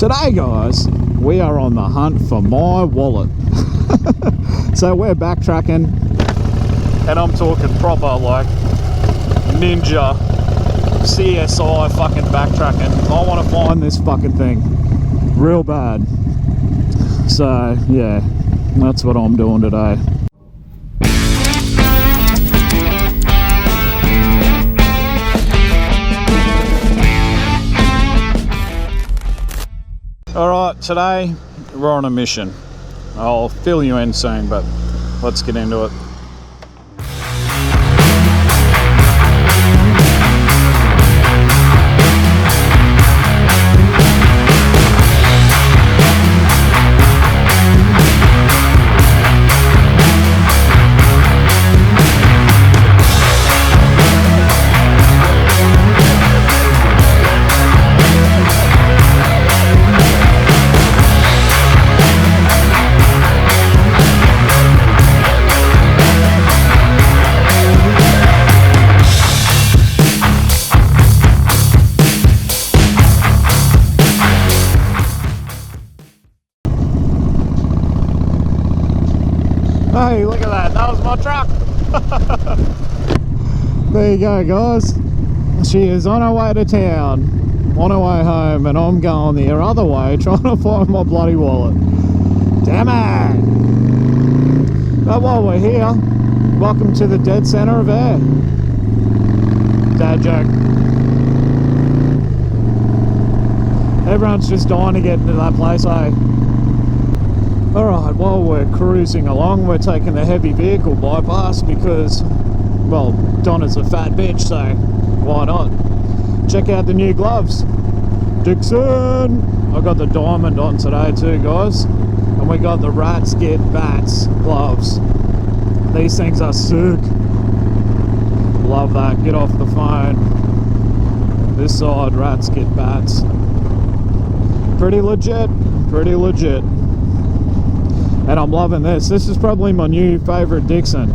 Today, guys, we are on the hunt for my wallet. So we're backtracking, and I'm talking proper like ninja CSI fucking backtracking. I want to find this fucking thing real bad. So yeah, that's what I'm doing today. Alright, today we're on a mission. I'll fill you in soon, but let's get into it. Hey, look at that. That was my truck. There you go, guys. She is on her way to town, on her way home, and I'm going the other way trying to find my bloody wallet. Damn it! But while we're here, welcome to the dead center of air. Dad joke. Everyone's just dying to get into that place, eh? Alright, while we're cruising along, we're taking the heavy vehicle bypass because, well, Donna's a fat bitch, so why not? Check out the new gloves. Dixon! I got the diamond on today too, guys. And we got the Rats Get Bats gloves. These things are sick. Love that. Get off the phone. This side, Rats Get Bats. Pretty legit. Pretty legit. And I'm loving this. This is probably my new favourite Dixon,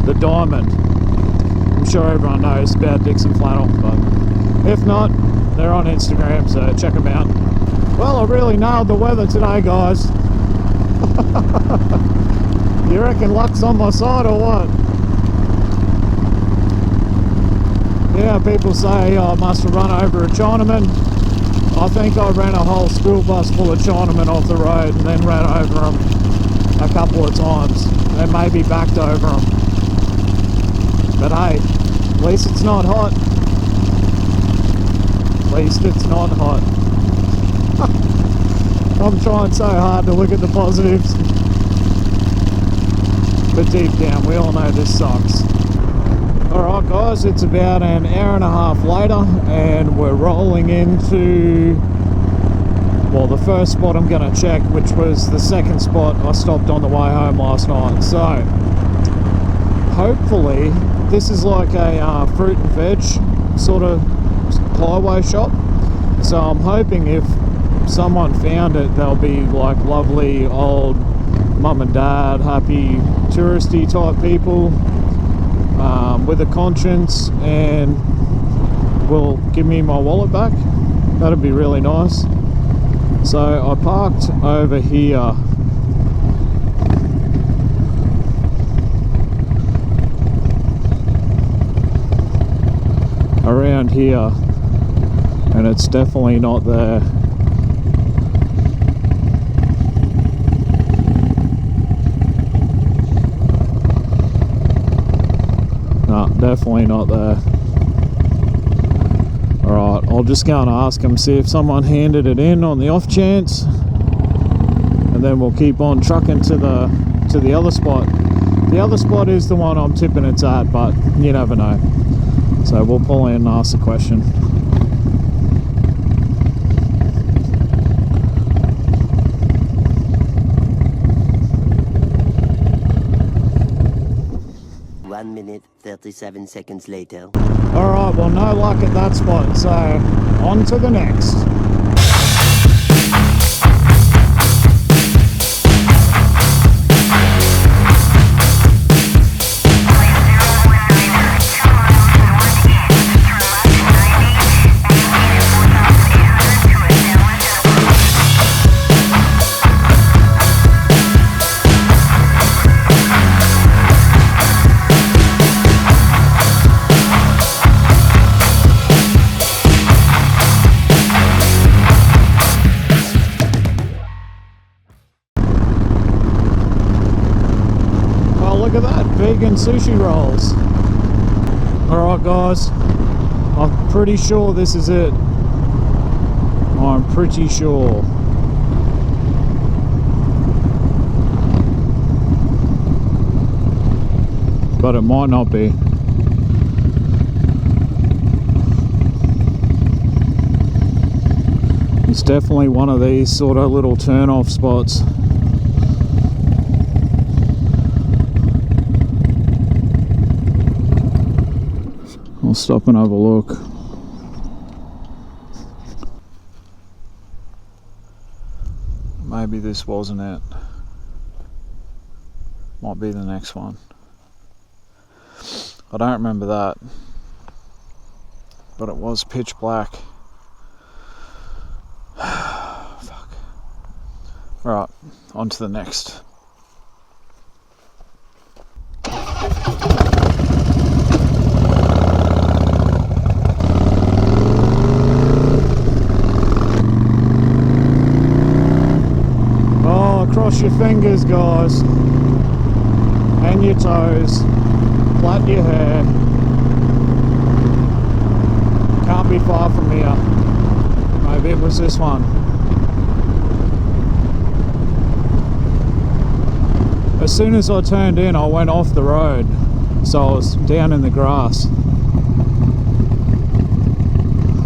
the diamond. I'm sure everyone knows about Dixon flannel, but if not, they're on Instagram, so check them out. Well, I really nailed the weather today, guys. You reckon luck's on my side or what? Yeah, people say I must have run over a Chinaman. I think I ran a whole school bus full of Chinamen off the road and then ran over them a couple of times and maybe backed over them. But hey, at least it's not hot. At least it's not hot. I'm trying so hard to look at the positives. But deep down, we all know this sucks. Alright guys, it's about an hour and a half later and we're rolling into, well, the first spot I'm going to check, which was the second spot I stopped on the way home last night. So hopefully this is like a fruit and veg sort of highway shop. So I'm hoping if someone found it, they'll be like lovely old mum and dad, happy touristy type people with a conscience, and will give me my wallet back. That'd be really nice. So I parked over here. Around here, and it's definitely not there. No, definitely not there. Alright, I'll just go and ask them, see if someone handed it in on the off chance, and then we'll keep on trucking to the other spot. The other spot is the one I'm tipping it's at, but you never know. So we'll pull in and ask the question. One minute, 37 seconds later. Alright, well, no luck at that spot, so on to the next. friggin' sushi rolls. Alright guys, I'm pretty sure this is it. I'm pretty sure. But it might not be. It's definitely one of these sort of little turn-off spots. I'll stop and have a look. Maybe this wasn't it. Might be the next one. I don't remember that. But it was pitch black. Fuck. Alright, on to the next. Oh, cross your fingers, guys. And your toes. Plait your hair. Can't be far from here. Maybe it was this one. As soon as I turned in, I went off the road, so I was down in the grass.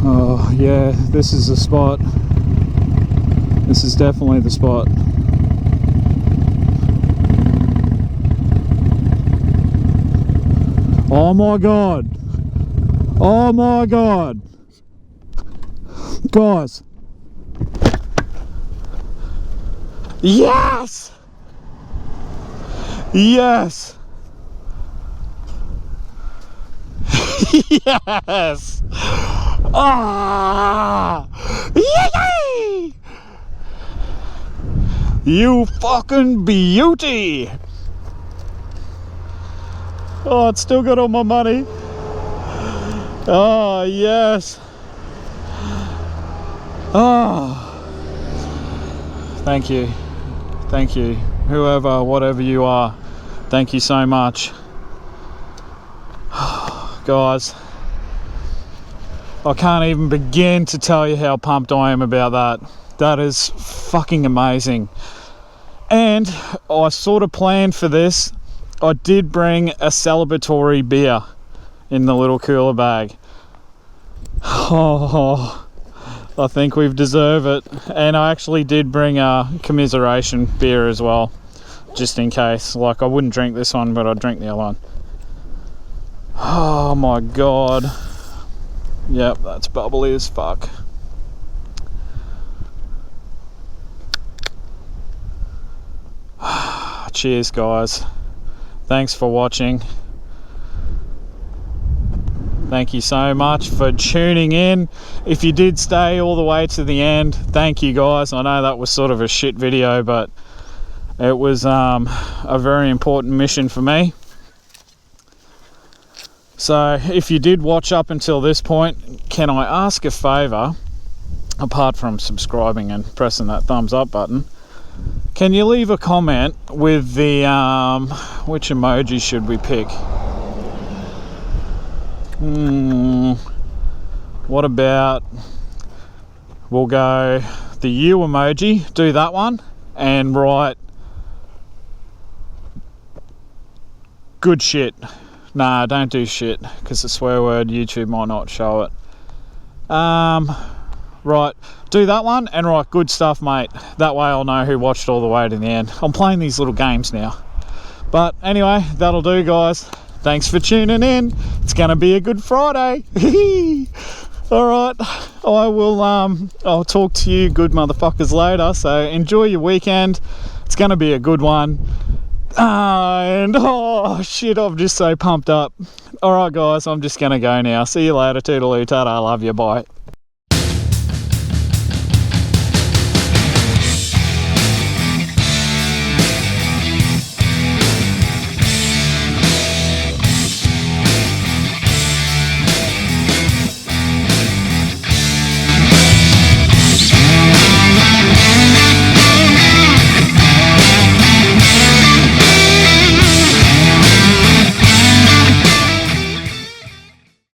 Oh yeah, this is the spot. This is definitely the spot. Oh my god. Oh my god. Guys. Yes! Yes! Yes! Ah! Yay! You fucking beauty! Oh, it's still got all my money. Oh, yes. Oh. Thank you. Thank you. Whoever, whatever you are, thank you so much. Guys, I can't even begin to tell you how pumped I am about that. That is fucking amazing. And I sort of planned for this. I did bring a celebratory beer in the little cooler bag. Oh, I think we've deserved it. And I actually did bring a commiseration beer as well, just in case. Like, I wouldn't drink this one, but I'd drink the other one. Oh my god. Yep, that's bubbly as fuck. Cheers, guys. Thanks for watching. Thank you so much for tuning in. If you did stay all the way to the end, thank you guys. I know that was sort of a shit video, but it was a very important mission for me. So if you did watch up until this point, can I ask a favor, apart from subscribing and pressing that thumbs up button? Can you leave a comment with the, which emoji should we pick? What about, we'll go the U emoji, do that one, and write good shit. Nah, don't do shit, because the swear word, YouTube might not show it. Right, do that one and write good stuff, mate. That way I'll know who watched all the way to the end. I'm playing these little games now. But anyway, that'll do, guys. Thanks for tuning in. It's gonna be a good Friday. Alright, I will I'll talk to you good motherfuckers later. So enjoy your weekend. It's gonna be a good one. And oh shit, I'm just so pumped up. Alright guys, I'm just gonna go now. See you later, toodaloo, ta-da, love you, bye.